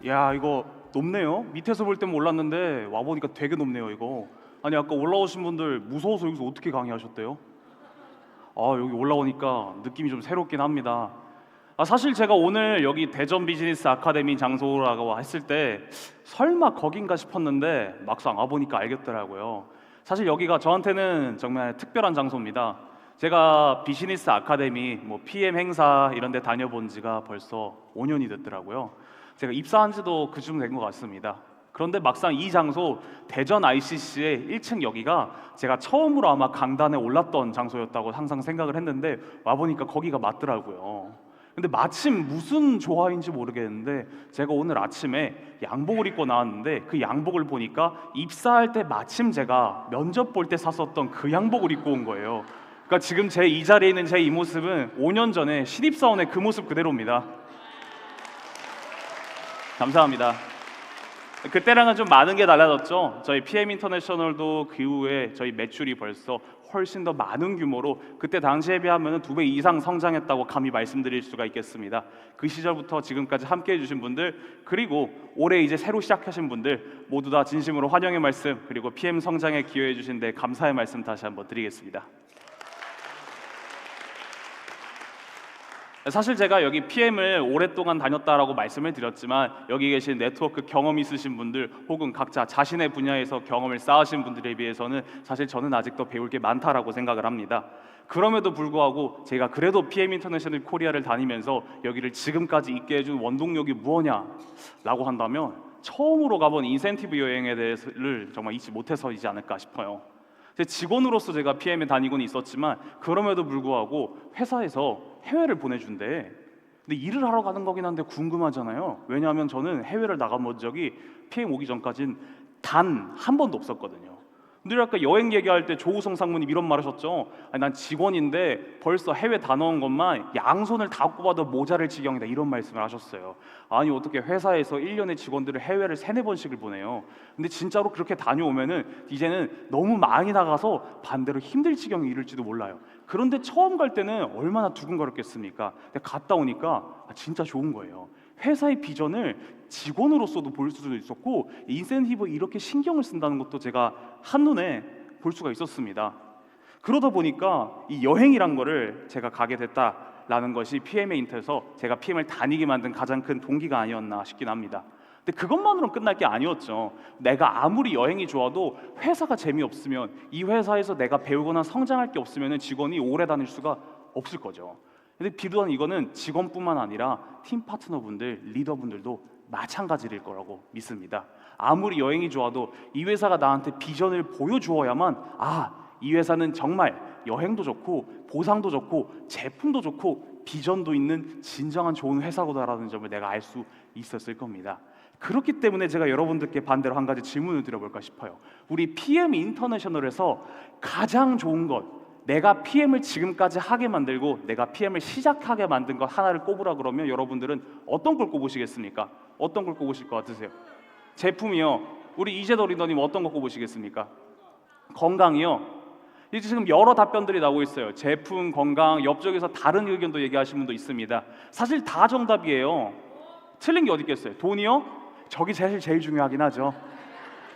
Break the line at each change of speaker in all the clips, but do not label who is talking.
야, 이거 높네요. 밑에서 볼 땐 몰랐는데 와 보니까 되게 높네요, 이거. 아니, 아까 올라오신 분들 무서워서 여기서 어떻게 강의하셨대요? 여기 올라오니까 느낌이 좀 새롭긴 합니다. 사실 제가 오늘 여기 대전 비즈니스 아카데미 장소라고 했을 때 설마 거긴가 싶었는데 막상 와보니까 알겠더라고요. 사실 여기가 저한테는 정말 특별한 장소입니다. 제가 비즈니스 아카데미, PM 행사 이런 데 다녀본 지가 벌써 5년이 됐더라고요. 제가 입사한 지도 그쯤 된 것 같습니다. 그런데 막상 이 장소 대전 ICC의 1층 여기가 제가 처음으로 아마 강단에 올랐던 장소였다고 항상 생각을 했는데 와보니까 거기가 맞더라고요. 근데 마침 무슨 조화인지 모르겠는데 제가 오늘 아침에 양복을 입고 나왔는데 그 양복을 보니까 입사할 때 마침 제가 면접 볼 때 샀었던 그 양복을 입고 온 거예요. 그러니까 지금 제 이 자리에 있는 제 이 모습은 5년 전에 신입사원의 그 모습 그대로입니다. 감사합니다. 그때랑은 좀 많은 게 달라졌죠. 저희 PM 인터내셔널도 그 이후에 저희 매출이 벌써 훨씬 더 많은 규모로 그때 당시에 비하면 2배 이상 성장했다고 감히 말씀드릴 수가 있겠습니다. 그 시절부터 지금까지 함께해 주신 분들, 그리고 올해 이제 새로 시작하신 분들 모두 다 진심으로 환영의 말씀, 그리고 PM 성장에 기여해 주신 데 감사의 말씀 다시 한번 드리겠습니다. 사실 제가 여기 PM을 오랫동안 다녔다라고 말씀을 드렸지만 여기 계신 네트워크 경험 있으신 분들 혹은 각자 자신의 분야에서 경험을 쌓으신 분들에 비해서는 사실 저는 아직도 배울 게 많다라고 생각을 합니다. 그럼에도 불구하고 제가 그래도 PM 인터내셔널 코리아를 다니면서 여기를 지금까지 있게 해준 원동력이 무엇냐라고 한다면 처음으로 가본 인센티브 여행에 대해서를 정말 잊지 못해서이지 않을까 싶어요. 제 직원으로서 제가 PM에 다니고는 있었지만 그럼에도 불구하고 회사에서 해외를 보내준대. 근데 일을 하러 가는 거긴 한데 궁금하잖아요. 왜냐하면 저는 해외를 나가본 적이 PM 오기 전까진 단 한 번도 없었거든요. 근데 아까 여행 얘기할 때 조우성 상무님 이런 말 하셨죠. 아니, 난 직원인데 벌써 해외 다 넣은 것만 양손을 다 꼽아도 모자랄 지경이다, 이런 말씀을 하셨어요. 아니, 어떻게 회사에서 1년에 직원들을 해외를 3-4번씩을 보내요. 근데 진짜로 그렇게 다녀오면은 이제는 너무 많이 나가서 반대로 힘들 지경에 이를지도 몰라요. 그런데 처음 갈 때는 얼마나 두근거렸겠습니까? 근데 갔다 오니까 진짜 좋은 거예요. 회사의 비전을 직원으로서도 볼 수도 있었고 인센티브 이렇게 신경을 쓴다는 것도 제가 한눈에 볼 수가 있었습니다. 그러다 보니까 이 여행이란 거를 제가 가게 됐다라는 것이 PM에 인터에서 제가 PM을 다니게 만든 가장 큰 동기가 아니었나 싶긴 합니다. 근데 그것만으로는 끝날 게 아니었죠. 내가 아무리 여행이 좋아도 회사가 재미없으면, 이 회사에서 내가 배우거나 성장할 게 없으면 직원이 오래 다닐 수가 없을 거죠. 근데 비단 이거는 직원뿐만 아니라 팀 파트너분들, 리더분들도 마찬가지일 거라고 믿습니다. 아무리 여행이 좋아도 이 회사가 나한테 비전을 보여주어야만 이 회사는 정말 여행도 좋고 보상도 좋고 제품도 좋고 비전도 있는 진정한 좋은 회사구나라는 점을 내가 알 수 있었을 겁니다. 그렇기 때문에 제가 여러분들께 반대로 한 가지 질문을 드려볼까 싶어요. 우리 PM 인터내셔널에서 가장 좋은 것, 내가 PM을 지금까지 하게 만들고 내가 PM을 시작하게 만든 것 하나를 꼽으라 그러면 여러분들은 어떤 걸 꼽으시겠습니까? 어떤 걸 꼽으실 것 같으세요? 제품이요. 우리 이재도 리더님 어떤 거 꼽으시겠습니까? 건강이요. 이제 지금 여러 답변들이 나오고 있어요. 제품, 건강, 옆쪽에서 다른 의견도 얘기하시는 분도 있습니다. 사실 다 정답이에요. 틀린 게 어디 있겠어요? 돈이요? 저기 제일 중요하긴 하죠.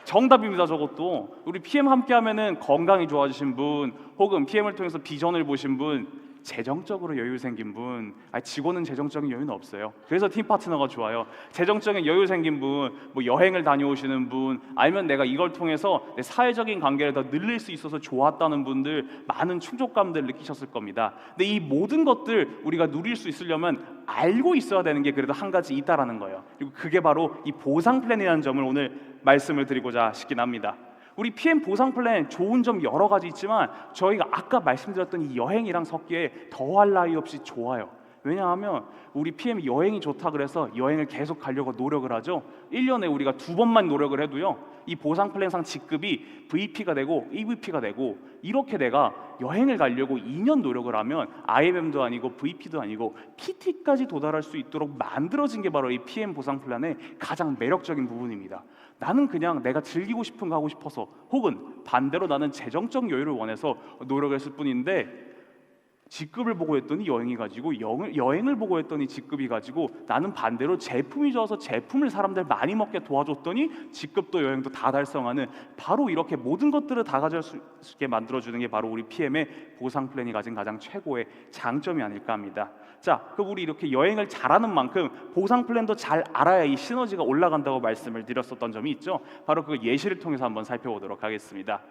정답입니다. 저것도 우리 PM 함께 하면은 건강이 좋아지신 분, 혹은 PM을 통해서 비전을 보신 분, 재정적으로 여유 생긴 분, 직원은 재정적인 여유는 없어요. 그래서 팀 파트너가 좋아요. 재정적인 여유 생긴 분, 여행을 다녀오시는 분, 아니면 내가 이걸 통해서 내 사회적인 관계를 더 늘릴 수 있어서 좋았다는 분들, 많은 충족감들 느끼셨을 겁니다. 근데 이 모든 것들 우리가 누릴 수 있으려면 알고 있어야 되는 게 그래도 한 가지 있다라는 거예요. 그리고 그게 바로 이 보상 플랜이라는 점을 오늘 말씀을 드리고자 싶긴 합니다. 우리 PM 보상 플랜 좋은 점 여러 가지 있지만 저희가 아까 말씀드렸던 이 여행이랑 섞기에 더할 나위 없이 좋아요. 왜냐하면 우리 PM 여행이 좋다 그래서 여행을 계속 가려고 노력을 하죠. 1년에 우리가 2번만 노력을 해도요, 이 보상 플랜상 직급이 VP가 되고 EVP가 되고, 이렇게 내가 여행을 가려고 2년 노력을 하면 IMM도 아니고 VP도 아니고 PT까지 도달할 수 있도록 만들어진 게 바로 이 PM 보상 플랜의 가장 매력적인 부분입니다. 나는 그냥 내가 즐기고 싶은 거 하고 싶어서, 혹은 반대로 나는 재정적 여유를 원해서 노력을 했을 뿐인데 직급을 보고 했더니 여행이 가지고 여행을 보고 했더니 직급이 가지고 나는 반대로 제품이 좋아서 제품을 사람들 많이 먹게 도와줬더니 직급도 여행도 다 달성하는 바로 이렇게 모든 것들을 다 가질 수 있게 만들어주는 게 바로 우리 PM의 보상 플랜이 가진 가장 최고의 장점이 아닐까 합니다. 자, 그럼 우리 이렇게 여행을 잘하는 만큼 보상 플랜도 잘 알아야 이 시너지가 올라간다고 말씀을 드렸었던 점이 있죠. 바로 그 예시를 통해서 한번 살펴보도록 하겠습니다.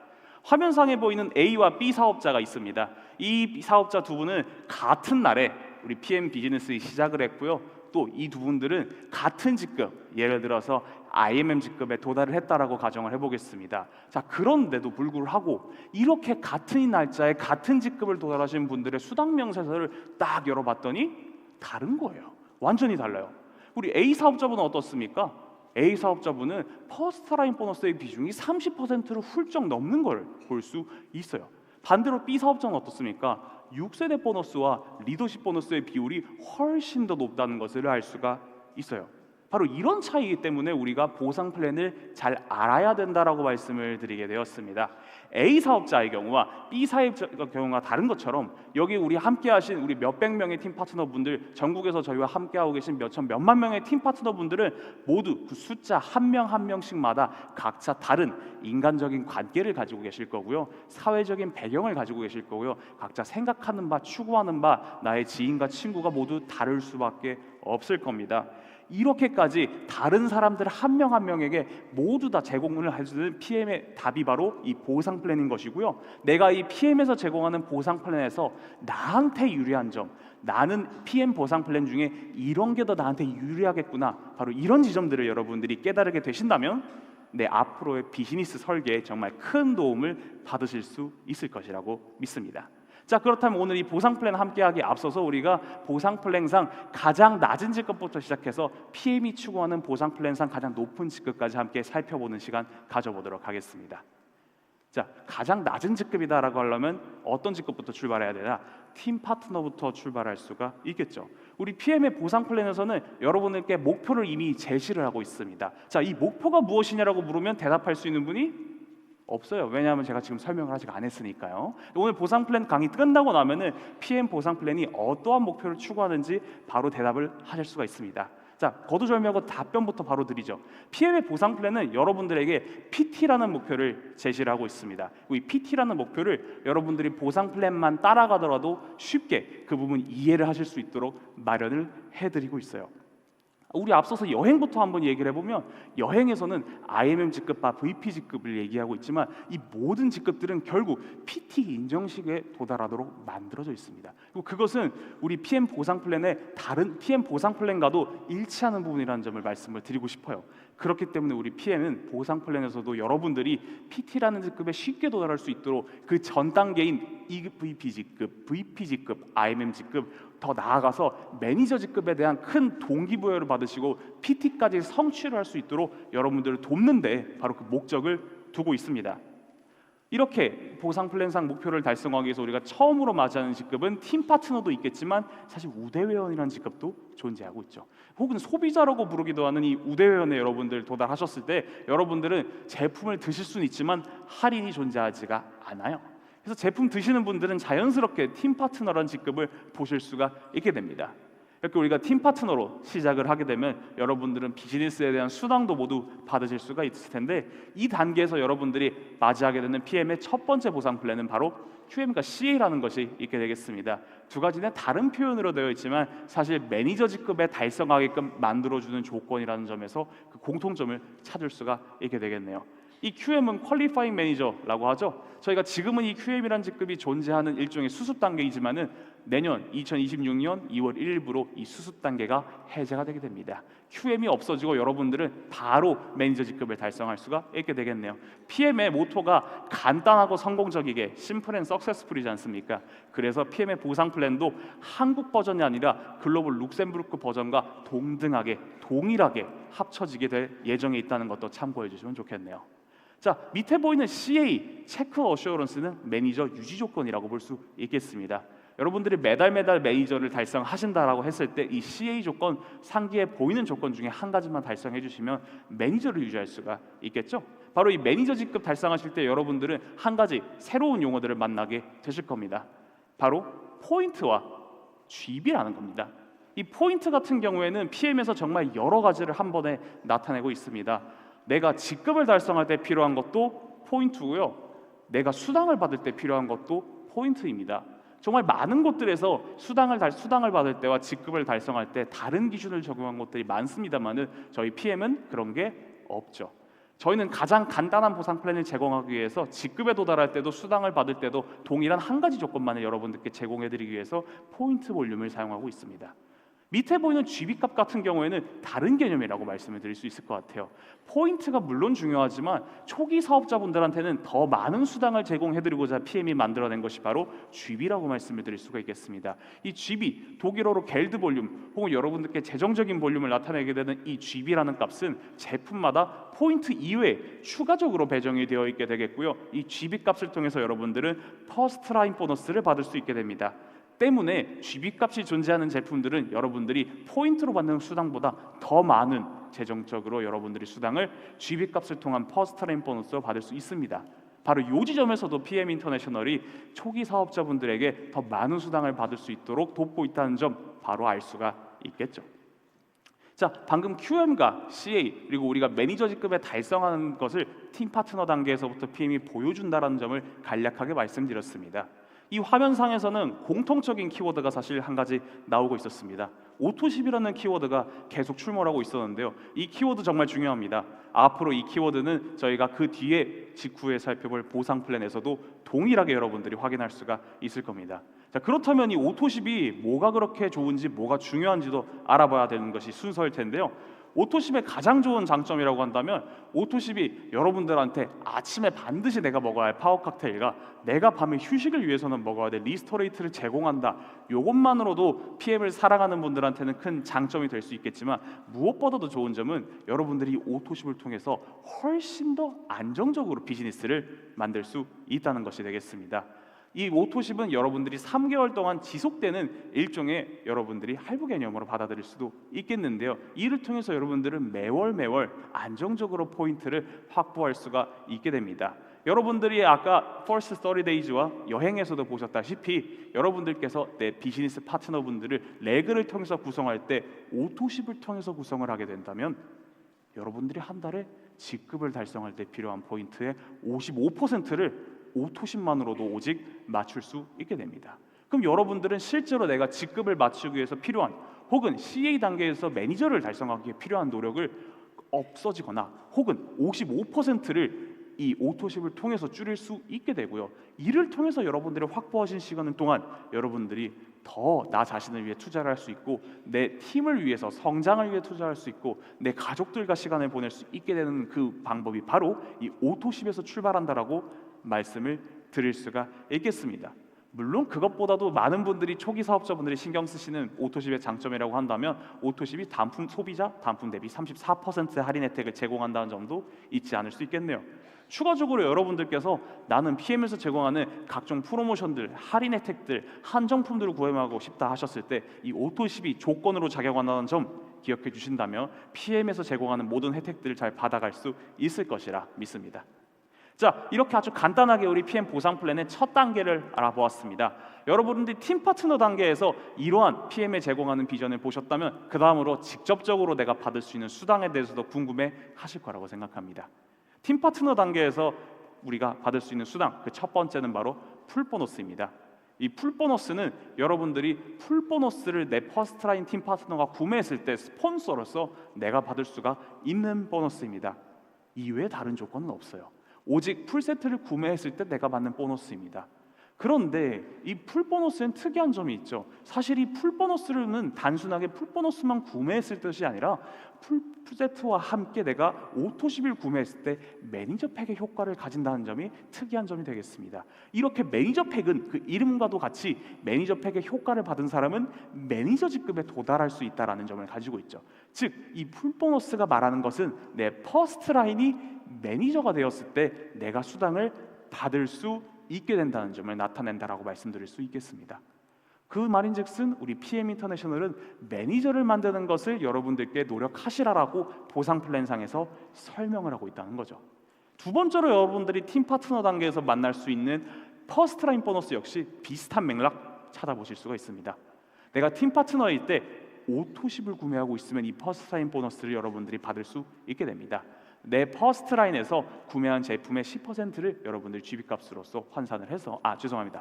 화면상에 보이는 A와 B 사업자가 있습니다. 이 사업자 두 분은 같은 날에 우리 PM 비즈니스 시작을 했고요. 또 이 두 분들은 같은 직급, 예를 들어서 IMM 직급에 도달을 했다라고 가정을 해보겠습니다. 자, 그런데도 불구하고 이렇게 같은 날짜에 같은 직급을 도달하신 분들의 수당 명세서를 딱 열어봤더니 다른 거예요. 완전히 달라요. 우리 A 사업자분은 어떻습니까? A 사업자분은 퍼스트라인 보너스의 비중이 30%를 훌쩍 넘는 걸 볼 수 있어요. 반대로 B 사업자는 어떻습니까? 6세대 보너스와 리더십 보너스의 비율이 훨씬 더 높다는 것을 알 수가 있어요. 바로 이런 차이이기 때문에 우리가 보상 플랜을 잘 알아야 된다라고 말씀을 드리게 되었습니다. A 사업자의 경우와 B 사업자의 경우가 다른 것처럼 여기 우리 함께하신 우리 몇백 명의 팀 파트너분들, 전국에서 저희와 함께하고 계신 몇만 명의 팀 파트너분들은 모두 그 숫자 한 명 한 명씩마다 각자 다른 인간적인 관계를 가지고 계실 거고요, 사회적인 배경을 가지고 계실 거고요, 각자 생각하는 바, 추구하는 바, 나의 지인과 친구가 모두 다를 수밖에 없을 겁니다. 이렇게까지 다른 사람들 한 명 한 명에게 모두 다 제공을 해주는 PM의 답이 바로 이 보상 플랜인 것이고요. 내가 이 PM에서 제공하는 보상 플랜에서 나한테 유리한 점, 나는 PM 보상 플랜 중에 이런 게 더 나한테 유리하겠구나, 바로 이런 지점들을 여러분들이 깨달게 되신다면 내 앞으로의 비즈니스 설계에 정말 큰 도움을 받으실 수 있을 것이라고 믿습니다. 자, 그렇다면 오늘 이 보상 플랜 함께하기에 앞서서 우리가 보상 플랜상 가장 낮은 직급부터 시작해서 PM이 추구하는 보상 플랜상 가장 높은 직급까지 함께 살펴보는 시간 가져보도록 하겠습니다. 자, 가장 낮은 직급이다라고 하려면 어떤 직급부터 출발해야 되나? 팀 파트너부터 출발할 수가 있겠죠. 우리 PM의 보상 플랜에서는 여러분들께 목표를 이미 제시를 하고 있습니다. 자, 이 목표가 무엇이냐라고 물으면 대답할 수 있는 분이 없어요. 왜냐하면 제가 지금 설명을 아직 안 했으니까요. 오늘 보상 플랜 강의 끝나고 나면은 PM 보상 플랜이 어떠한 목표를 추구하는지 바로 대답을 하실 수가 있습니다. 자, 거두절미하고 답변부터 바로 드리죠. PM의 보상 플랜은 여러분들에게 PT라는 목표를 제시를 하고 있습니다. 이 PT라는 목표를 여러분들이 보상 플랜만 따라가더라도 쉽게 그 부분 이해를 하실 수 있도록 마련을 해드리고 있어요. 우리 앞서서 여행부터 한번 얘기를 해보면 여행에서는 IMM 직급과 VP 직급을 얘기하고 있지만 이 모든 직급들은 결국 PT 인정식에 도달하도록 만들어져 있습니다. 그리고 그것은 우리 PM 보상 플랜의 다른 PM 보상 플랜과도 일치하는 부분이라는 점을 말씀을 드리고 싶어요. 그렇기 때문에 우리 PM은 보상 플랜에서도 여러분들이 PT라는 직급에 쉽게 도달할 수 있도록 그 전 단계인 EVP 직급, VP 직급, IMM 직급, 더 나아가서 매니저 직급에 대한 큰 동기부여를 받으시고 PT까지 성취를 할 수 있도록 여러분들을 돕는 데 바로 그 목적을 두고 있습니다. 이렇게 보상 플랜상 목표를 달성하기 위해서 우리가 처음으로 맞이하는 직급은 팀 파트너도 있겠지만 사실 우대회원이라는 직급도 존재하고 있죠. 혹은 소비자라고 부르기도 하는 이 우대회원에 여러분들 도달하셨을 때 여러분들은 제품을 드실 수는 있지만 할인이 존재하지가 않아요. 그래서 제품 드시는 분들은 자연스럽게 팀 파트너라는 직급을 보실 수가 있게 됩니다. 이렇게 우리가 팀 파트너로 시작을 하게 되면 여러분들은 비즈니스에 대한 수당도 모두 받으실 수가 있을 텐데 이 단계에서 여러분들이 맞이하게 되는 PM의 첫 번째 보상 플랜은 바로 QM과 CA라는 것이 있게 되겠습니다. 두 가지는 다른 표현으로 되어 있지만 사실 매니저 직급에 달성하게끔 만들어주는 조건이라는 점에서 그 공통점을 찾을 수가 있게 되겠네요. 이 QM은 퀄리파잉 매니저라고 하죠. 저희가 지금은 이 QM이라는 직급이 존재하는 일종의 수습 단계이지만은 내년 2026년 2월 1일부로 이 수습 단계가 해제가 되게 됩니다. QM이 없어지고 여러분들은 바로 매니저 직급을 달성할 수가 있게 되겠네요. PM의 모토가 간단하고 성공적이게 심플 앤 석세스풀이지 않습니까? 그래서 PM의 보상 플랜도 한국 버전이 아니라 글로벌 룩셈부르크 버전과 동등하게 동일하게 합쳐지게 될 예정에 있다는 것도 참고해 주시면 좋겠네요. 자, 밑에 보이는 CA, 체크 어슈어런스는 매니저 유지 조건이라고 볼 수 있겠습니다. 여러분들이 매달 매니저를 달성하신다라고 했을 때 이 CA 조건, 상기에 보이는 조건 중에 한 가지만 달성해 주시면 매니저를 유지할 수가 있겠죠. 바로 이 매니저 직급 달성하실 때 여러분들은 한 가지 새로운 용어들을 만나게 되실 겁니다. 바로 포인트와 GB라는 겁니다. 이 포인트 같은 경우에는 PM에서 정말 여러 가지를 한 번에 나타내고 있습니다. 내가 직급을 달성할 때 필요한 것도 포인트고요. 내가 수당을 받을 때 필요한 것도 포인트입니다. 정말 많은 곳들에서 수당을 받을 때와 직급을 달성할 때 다른 기준을 적용한 것들이 많습니다만은 저희 PM은 그런 게 없죠. 저희는 가장 간단한 보상 플랜을 제공하기 위해서 직급에 도달할 때도 수당을 받을 때도 동일한 한 가지 조건만을 여러분들께 제공해드리기 위해서 포인트 볼륨을 사용하고 있습니다. 밑에 보이는 GB값 같은 경우에는 다른 개념이라고 말씀을 드릴 수 있을 것 같아요. 포인트가 물론 중요하지만 초기 사업자분들한테는 더 많은 수당을 제공해드리고자 PM이 만들어낸 것이 바로 GB라고 말씀을 드릴 수가 있겠습니다. 이 GB, 독일어로 겔드 볼륨 혹은 여러분들께 재정적인 볼륨을 나타내게 되는 이 GB라는 값은 제품마다 포인트 이외에 추가적으로 배정이 되어 있게 되겠고요. 이 GB 값을 통해서 여러분들은 퍼스트 라인 보너스를 받을 수 있게 됩니다. 때문에 GB값이 존재하는 제품들은 여러분들이 포인트로 받는 수당보다 더 많은 재정적으로 여러분들이 수당을 GB값을 통한 퍼스트 라인 보너스로 받을 수 있습니다. 바로 이 지점에서도 PM 인터내셔널이 초기 사업자분들에게 더 많은 수당을 받을 수 있도록 돕고 있다는 점 바로 알 수가 있겠죠. 자, 방금 QM과 CA 그리고 우리가 매니저 직급에 달성하는 것을 팀 파트너 단계에서부터 PM이 보여준다는 점을 간략하게 말씀드렸습니다. 이 화면상에서는 공통적인 키워드가 사실 한 가지 나오고 있었습니다. 오토십이라는 키워드가 계속 출몰하고 있었는데요. 이 키워드 정말 중요합니다. 앞으로 이 키워드는 저희가 그 뒤에 직후에 살펴볼 보상 플랜에서도 동일하게 여러분들이 확인할 수가 있을 겁니다. 자, 그렇다면 이 오토십이 뭐가 그렇게 좋은지 뭐가 중요한지도 알아봐야 되는 것이 순서일 텐데요. 오토십의 가장 좋은 장점이라고 한다면 오토십이 여러분들한테 아침에 반드시 내가 먹어야 할 파워 칵테일과 내가 밤에 휴식을 위해서는 먹어야 될 리스토레이트를 제공한다. 이것만으로도 PM을 사랑하는 분들한테는 큰 장점이 될 수 있겠지만 무엇보다도 좋은 점은 여러분들이 오토십을 통해서 훨씬 더 안정적으로 비즈니스를 만들 수 있다는 것이 되겠습니다. 이 오토십은 여러분들이 3개월 동안 지속되는 일종의 여러분들이 할부 개념으로 받아들일 수도 있겠는데요. 이를 통해서 여러분들은 매월 안정적으로 포인트를 확보할 수가 있게 됩니다. 여러분들이 아까 First 30 Days와 여행에서도 보셨다시피 여러분들께서 내 비즈니스 파트너분들을 레그를 통해서 구성할 때 오토십을 통해서 구성을 하게 된다면 여러분들이 한 달에 직급을 달성할 때 필요한 포인트의 55%를 오토십만으로도 오직 맞출 수 있게 됩니다. 그럼 여러분들은 실제로 내가 직급을 맞추기 위해서 필요한 혹은 CA 단계에서 매니저를 달성하기에 필요한 노력을 없어지거나 혹은 55%를 이 오토십을 통해서 줄일 수 있게 되고요. 이를 통해서 여러분들이 확보하신 시간 동안 여러분들이 더 나 자신을 위해 투자를 할 수 있고 내 팀을 위해서 성장을 위해 투자할 수 있고 내 가족들과 시간을 보낼 수 있게 되는 그 방법이 바로 이 오토십에서 출발한다라고 말씀을 드릴 수가 있겠습니다. 물론 그것보다도 많은 분들이 초기 사업자분들이 신경 쓰시는 오토십의 장점이라고 한다면 오토십이 단품 소비자 단품 대비 34% 할인 혜택을 제공한다는 점도 잊지 않을 수 있겠네요. 추가적으로 여러분들께서 나는 PM에서 제공하는 각종 프로모션들, 할인 혜택들, 한정품들을 구매하고 싶다 하셨을 때 이 오토십이 조건으로 작용한다는 점 기억해 주신다면 PM에서 제공하는 모든 혜택들을 잘 받아갈 수 있을 것이라 믿습니다. 자, 이렇게 아주 간단하게 우리 PM 보상 플랜의 첫 단계를 알아보았습니다. 여러분들이 팀 파트너 단계에서 이러한 PM에 제공하는 비전을 보셨다면 그 다음으로 직접적으로 내가 받을 수 있는 수당에 대해서도 궁금해 하실 거라고 생각합니다. 팀 파트너 단계에서 우리가 받을 수 있는 수당 그 첫 번째는 바로 풀 보너스입니다. 이 풀 보너스는 여러분들이 풀 보너스를 내 퍼스트라인 팀 파트너가 구매했을 때 스폰서로서 내가 받을 수가 있는 보너스입니다. 이외에 다른 조건은 없어요. 오직 풀 세트를 구매했을 때 내가 받는 보너스입니다. 그런데 이 풀 보너스엔 특이한 점이 있죠. 사실 이 풀 보너스는 단순하게 풀 보너스만 구매했을 것이 아니라 풀 세트와 함께 내가 오토십을 구매했을 때 매니저 팩의 효과를 가진다는 점이 특이한 점이 되겠습니다. 이렇게 매니저 팩은 그 이름과도 같이 매니저 팩의 효과를 받은 사람은 매니저 직급에 도달할 수 있다는 점을 가지고 있죠. 즉, 이 풀 보너스가 말하는 것은 내 퍼스트 라인이 매니저가 되었을 때 내가 수당을 받을 수 있게 된다는 점을 나타낸다라고 말씀드릴 수 있겠습니다. 그 말인즉슨 우리 PM 인터내셔널은 매니저를 만드는 것을 여러분들께 노력하시라라고 보상 플랜상에서 설명을 하고 있다는 거죠. 두 번째로 여러분들이 팀 파트너 단계에서 만날 수 있는 퍼스트 라인 보너스 역시 비슷한 맥락 찾아보실 수가 있습니다. 내가 팀 파트너일 때 오토십을 구매하고 있으면 이 퍼스트 라인 보너스를 여러분들이 받을 수 있게 됩니다. 내 퍼스트 라인에서 구매한 제품의 10%를 여러분들이 GB값으로서 환산을 해서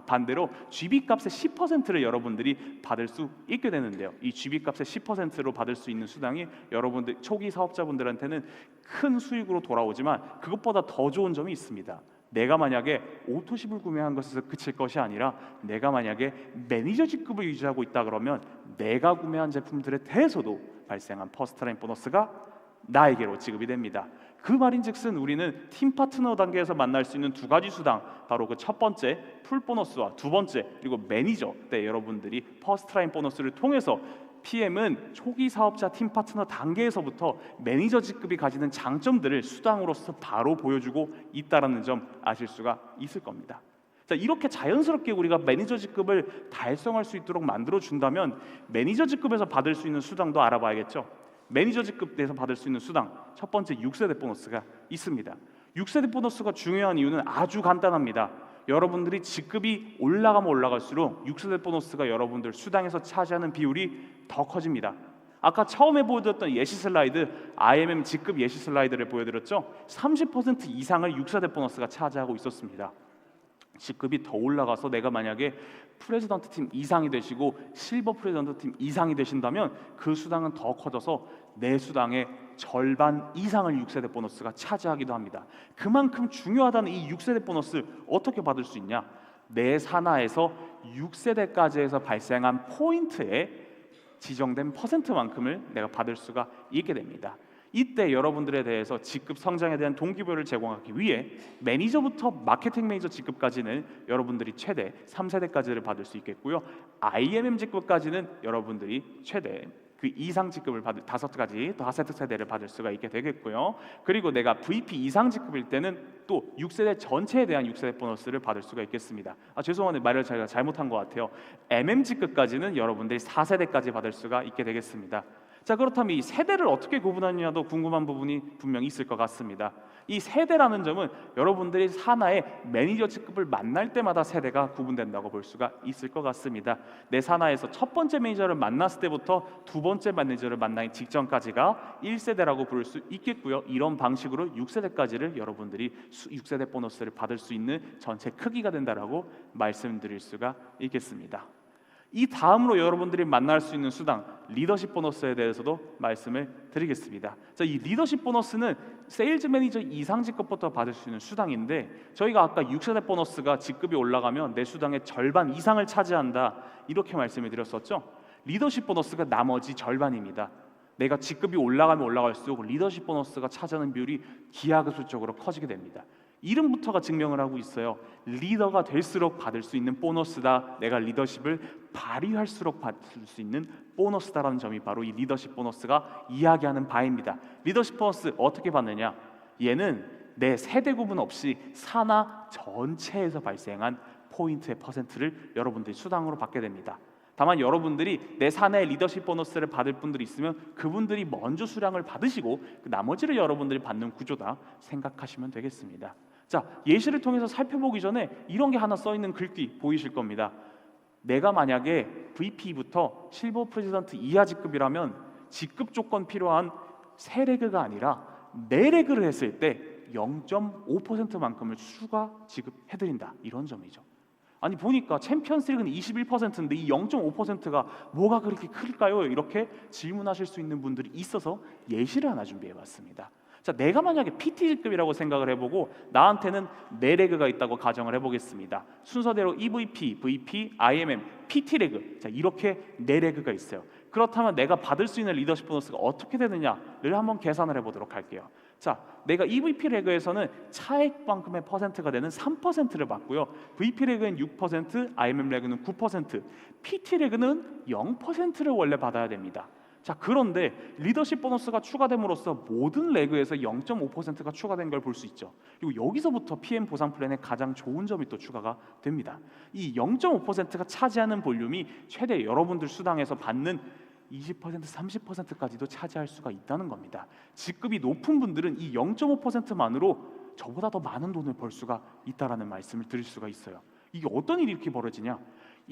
반대로 GB값의 10%를 여러분들이 받을 수 있게 되는데요. 이 GB값의 10%로 받을 수 있는 수당이 여러분들 초기 사업자분들한테는 큰 수익으로 돌아오지만 그것보다 더 좋은 점이 있습니다. 내가 만약에 오토십을 구매한 것에서 그칠 것이 아니라 내가 만약에 매니저 직급을 유지하고 있다 그러면 내가 구매한 제품들에 대해서도 발생한 퍼스트 라인 보너스가 나에게로 지급이 됩니다. 그 말인즉슨 우리는 팀 파트너 단계에서 만날 수 있는 두 가지 수당, 바로 그 첫 번째 풀 보너스와 두 번째 그리고 매니저 때 여러분들이 퍼스트 라인 보너스를 통해서 PM은 초기 사업자 팀 파트너 단계에서부터 매니저 직급이 가지는 장점들을 수당으로서 바로 보여주고 있다는 점 아실 수가 있을 겁니다. 자, 이렇게 자연스럽게 우리가 매니저 직급을 달성할 수 있도록 만들어 준다면 매니저 직급에서 받을 수 있는 수당도 알아봐야겠죠. 매니저 직급에서 받을 수 있는 수당, 첫 번째 6세대 보너스가 있습니다. 6세대 보너스가 중요한 이유는 아주 간단합니다. 여러분들이 직급이 올라가면 올라갈수록 6세대 보너스가 여러분들 수당에서 차지하는 비율이 더 커집니다. 아까 처음에 보여드렸던 예시 슬라이드, IMM 직급 예시 슬라이드를 보여드렸죠. 30% 이상을 6세대 보너스가 차지하고 있었습니다. 직급이 더 올라가서 내가 만약에 프레지던트 팀 이상이 되시고 실버 프레지던트 팀 이상이 되신다면 그 수당은 더 커져서 내 수당의 절반 이상을 6세대 보너스가 차지하기도 합니다. 그만큼 중요하다는 이 6세대 보너스 어떻게 받을 수 있냐? 내 산하에서 6세대까지에서 발생한 포인트에 지정된 퍼센트만큼을 내가 받을 수가 있게 됩니다. 이때 여러분들에 대해서 직급 성장에 대한 동기부여를 제공하기 위해 매니저부터 마케팅 매니저 직급까지는 여러분들이 최대 3세대까지를 받을 수 있겠고요. IMM 직급까지는 여러분들이 최대 그 이상 직급을 받을 5 세대를 받을 수가 있게 되겠고요. 그리고 내가 VP 이상 직급일 때는 또 6세대 전체에 대한 6세대 보너스를 받을 수가 있겠습니다. 죄송한데 말을 제가 잘못한 것 같아요. MM 직급까지는 여러분들이 4세대까지 받을 수가 있게 되겠습니다. 자, 그렇다면 이 세대를 어떻게 구분하느냐도 궁금한 부분이 분명히 있을 것 같습니다. 이 세대라는 점은 여러분들이 산하의 매니저 직급을 만날 때마다 세대가 구분된다고 볼 수가 있을 것 같습니다. 내 산하에서 첫 번째 매니저를 만났을 때부터 두 번째 매니저를 만나기 직전까지가 1세대라고 부를 수 있겠고요. 이런 방식으로 6세대까지를 여러분들이 6세대 보너스를 받을 수 있는 전체 크기가 된다라고 말씀드릴 수가 있겠습니다. 이 다음으로 여러분들이 만날 수 있는 수당, 리더십 보너스에 대해서도 말씀을 드리겠습니다. 자, 이 리더십 보너스는 세일즈 매니저 이상 직급부터 받을 수 있는 수당인데, 저희가 아까 6세대 보너스가 직급이 올라가면 내 수당의 절반 이상을 차지한다 이렇게 말씀을 드렸었죠. 리더십 보너스가 나머지 절반입니다. 내가 직급이 올라가면 올라갈수록 리더십 보너스가 차지하는 비율이 기하급수적으로 커지게 됩니다. 이름부터가 증명을 하고 있어요. 리더가 될수록 받을 수 있는 보너스다. 내가 리더십을 발휘할수록 받을 수 있는 보너스다라는 점이 바로 이 리더십 보너스가 이야기하는 바입니다. 리더십 보너스 어떻게 받느냐? 얘는 내 세대 구분 없이 산하 전체에서 발생한 포인트의 퍼센트를 여러분들이 수당으로 받게 됩니다. 다만 여러분들이 내 사내에 리더십 보너스를 받을 분들이 있으면 그분들이 먼저 수량을 받으시고 그 나머지를 여러분들이 받는 구조다 생각하시면 되겠습니다. 자, 예시를 통해서 살펴보기 전에 이런 게 하나 써 있는 글귀 보이실 겁니다. 내가 만약에 VP부터 실버 프레지던트 이하 직급이라면 직급 조건 필요한 3레그가 아니라 4레그를 했을 때 0.5%만큼을 추가 지급해드린다, 이런 점이죠. 아니 보니까 챔피언스 리그는 21%인데 이 0.5%가 뭐가 그렇게 클까요? 이렇게 질문하실 수 있는 분들이 있어서 예시를 하나 준비해봤습니다. 자, 내가 만약에 PT급이라고 생각을 해보고 나한테는 4레그가 있다고 가정을 해보겠습니다. 순서대로 EVP, VP, IMM, PT레그, 자 이렇게 4레그가 있어요. 그렇다면 내가 받을 수 있는 리더십 보너스가 어떻게 되느냐를 한번 계산을 해보도록 할게요. 자, 내가 EVP 레그에서는 차액만큼의 퍼센트가 되는 3%를 받고요. VP 레그는 6%, IMM 레그는 9%, PT 레그는 0%를 원래 받아야 됩니다. 자, 그런데 리더십 보너스가 추가됨으로써 모든 레그에서 0.5%가 추가된 걸 볼 수 있죠. 그리고 여기서부터 PM 보상 플랜의 가장 좋은 점이 또 추가가 됩니다. 이 0.5%가 차지하는 볼륨이 최대 여러분들 수당에서 받는 20%, 30%까지도 차지할 수가 있다는 겁니다. 직급이 높은 분들은 이 0.5%만으로 저보다 더 많은 돈을 벌 수가 있다라는 말씀을 드릴 수가 있어요. 이게 어떤 일이 이렇게 벌어지냐?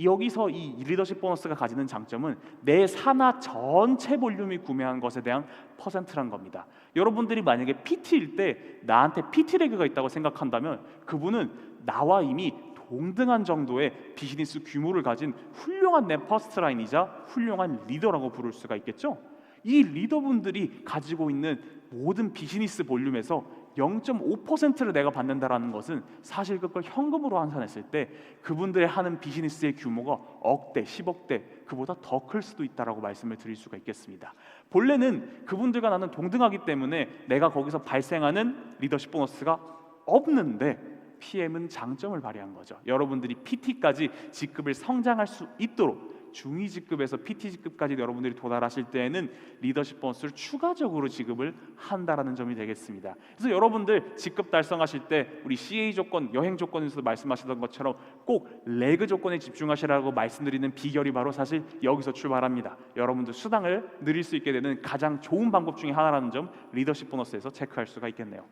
여기서 이 리더십 보너스가 가지는 장점은 내 산하 전체 볼륨이 구매한 것에 대한 퍼센트란 겁니다. 여러분들이 만약에 PT일 때 나한테 PT 레그가 있다고 생각한다면 그분은 나와 이미 동등한 정도의 비즈니스 규모를 가진 훌륭한 내 퍼스트 라인이자 훌륭한 리더라고 부를 수가 있겠죠. 이 리더분들이 가지고 있는 모든 비즈니스 볼륨에서 0.5%를 내가 받는다라는 것은 사실 그걸 현금으로 환산했을 때 그분들의 하는 비즈니스의 규모가 억대, 10억대 그보다 더 클 수도 있다라고 말씀을 드릴 수가 있겠습니다. 본래는 그분들과 나는 동등하기 때문에 내가 거기서 발생하는 리더십 보너스가 없는데 PM은 장점을 발휘한 거죠. 여러분들이 PT까지 직급을 성장할 수 있도록 중위 직급에서 PT 직급까지 여러분들이 도달하실 때에는 리더십 보너스를 추가적으로 지급을 한다라는 점이 되겠습니다. 그래서 여러분들 직급 달성하실 때 우리 CA 조건, 여행 조건에서 말씀하시던 것처럼 꼭 레그 조건에 집중하시라고 말씀드리는 비결이 바로 사실 여기서 출발합니다. 여러분들 수당을 늘릴 수 있게 되는 가장 좋은 방법 중에 하나라는 점 리더십 보너스에서 체크할 수가 있겠네요.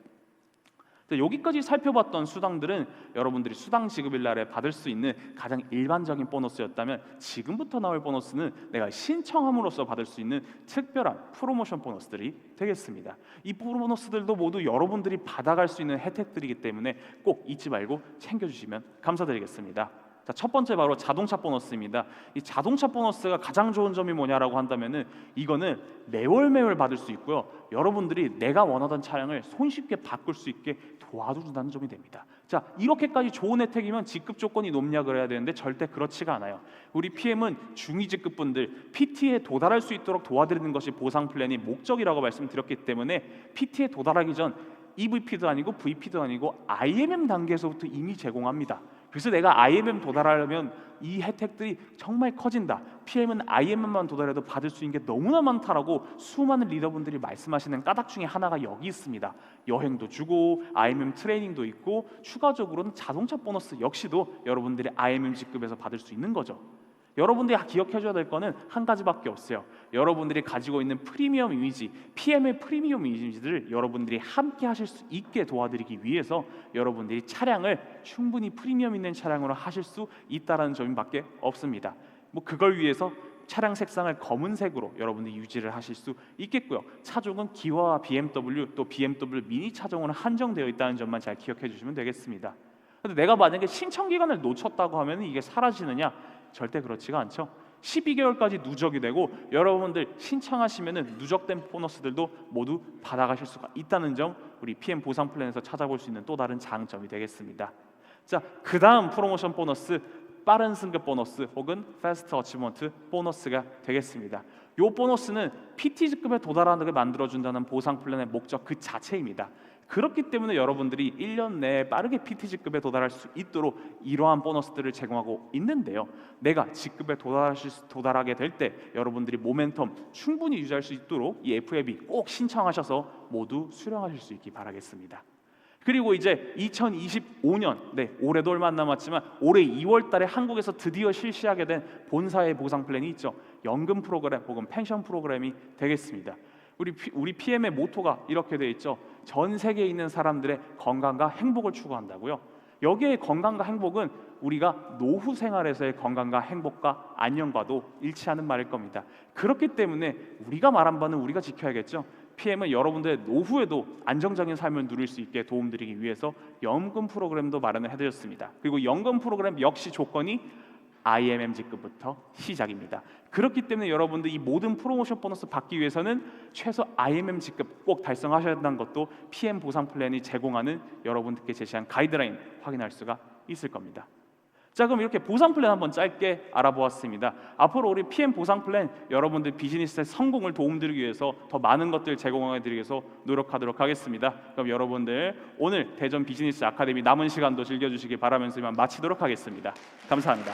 여기까지 살펴봤던 수당들은 여러분들이 수당 지급일 날에 받을 수 있는 가장 일반적인 보너스였다면 지금부터 나올 보너스는 내가 신청함으로써 받을 수 있는 특별한 프로모션 보너스들이 되겠습니다. 이 보너스들도 모두 여러분들이 받아갈 수 있는 혜택들이기 때문에 꼭 잊지 말고 챙겨주시면 감사드리겠습니다. 자, 첫 번째 바로 자동차 보너스입니다. 이 자동차 보너스가 가장 좋은 점이 뭐냐라고 한다면은 이거는 매월 받을 수 있고요. 여러분들이 내가 원하던 차량을 손쉽게 바꿀 수 있게 도와준다는 점이 됩니다. 자, 이렇게까지 좋은 혜택이면 직급 조건이 높냐 그래야 되는데 절대 그렇지가 않아요. 우리 PM은 중위 직급분들 PT에 도달할 수 있도록 도와드리는 것이 보상 플랜의 목적이라고 말씀드렸기 때문에 PT에 도달하기 전 EVP도 아니고 VP도 아니고 IMM 단계에서부터 이미 제공합니다. 그래서 내가 IMM 도달하려면 이 혜택들이 정말 커진다. PM은 IMM만 도달해도 받을 수 있는 게 너무나 많다라고 수많은 리더분들이 말씀하시는 까닭 중에 하나가 여기 있습니다. 여행도 주고 IMM 트레이닝도 있고 추가적으로는 자동차 보너스 역시도 여러분들이 IMM 직급에서 받을 수 있는 거죠. 여러분들이 기억해줘야 될 거는 한 가지밖에 없어요. 여러분들이 가지고 있는 프리미엄 이미지, PM의 프리미엄 이미지들을 여러분들이 함께 하실 수 있게 도와드리기 위해서 여러분들이 차량을 충분히 프리미엄 있는 차량으로 하실 수 있다는 점밖에 없습니다. 그걸 위해서 차량 색상을 검은색으로 여러분들이 유지를 하실 수 있겠고요. 차종은 기아와 BMW 또 BMW 미니 차종으로 한정되어 있다는 점만 잘 기억해 주시면 되겠습니다. 근데 내가 만약에 신청 기간을 놓쳤다고 하면 이게 사라지느냐? 절대 그렇지가 않죠. 12개월까지 누적이 되고 여러분들 신청하시면은 누적된 보너스들도 모두 받아가실 수가 있다는 점 우리 PM 보상 플랜에서 찾아볼 수 있는 또 다른 장점이 되겠습니다. 자, 그 다음 프로모션 보너스 빠른 승급 보너스 혹은 패스트 어치먼트 보너스가 되겠습니다. 이 보너스는 PT 직급에 도달하는 걸 만들어준다는 보상 플랜의 목적 그 자체입니다. 그렇기 때문에 여러분들이 1년 내에 빠르게 PT 직급에 도달할 수 있도록 이러한 보너스들을 제공하고 있는데요. 내가 직급에 도달하게 될 때 여러분들이 모멘텀 충분히 유지할 수 있도록 이 FAB 꼭 신청하셔서 모두 수령하실 수 있기 바라겠습니다. 그리고 이제 2025년, 올해도 얼마 안 남았지만 올해 2월 달에 한국에서 드디어 실시하게 된 본사의 보상 플랜이 있죠. 연금 프로그램 혹은 펜션 프로그램이 되겠습니다. 우리 PM의 모토가 이렇게 되어 있죠. 전 세계에 있는 사람들의 건강과 행복을 추구한다고요. 여기에 건강과 행복은 우리가 노후 생활에서의 건강과 행복과 안녕과도 일치하는 말일 겁니다. 그렇기 때문에 우리가 말한 바는 우리가 지켜야겠죠. PM은 여러분들의 노후에도 안정적인 삶을 누릴 수 있게 도움드리기 위해서 연금 프로그램도 마련을 해드렸습니다. 그리고 연금 프로그램 역시 조건이 IMM 직급부터 시작입니다. 그렇기 때문에 여러분들 이 모든 프로모션 보너스 받기 위해서는 최소 IMM 직급 꼭 달성하셔야 한다는 것도 PM 보상 플랜이 제공하는 여러분들께 제시한 가이드라인 확인할 수가 있을 겁니다. 자, 그럼 이렇게 보상 플랜 한번 짧게 알아보았습니다. 앞으로 우리 PM 보상 플랜 여러분들 비즈니스의 성공을 도움드리기 위해서 더 많은 것들 제공해드리기 위해서 노력하도록 하겠습니다. 그럼 여러분들 오늘 대전 비즈니스 아카데미 남은 시간도 즐겨주시기 바라면서 이만 마치도록 하겠습니다. 감사합니다.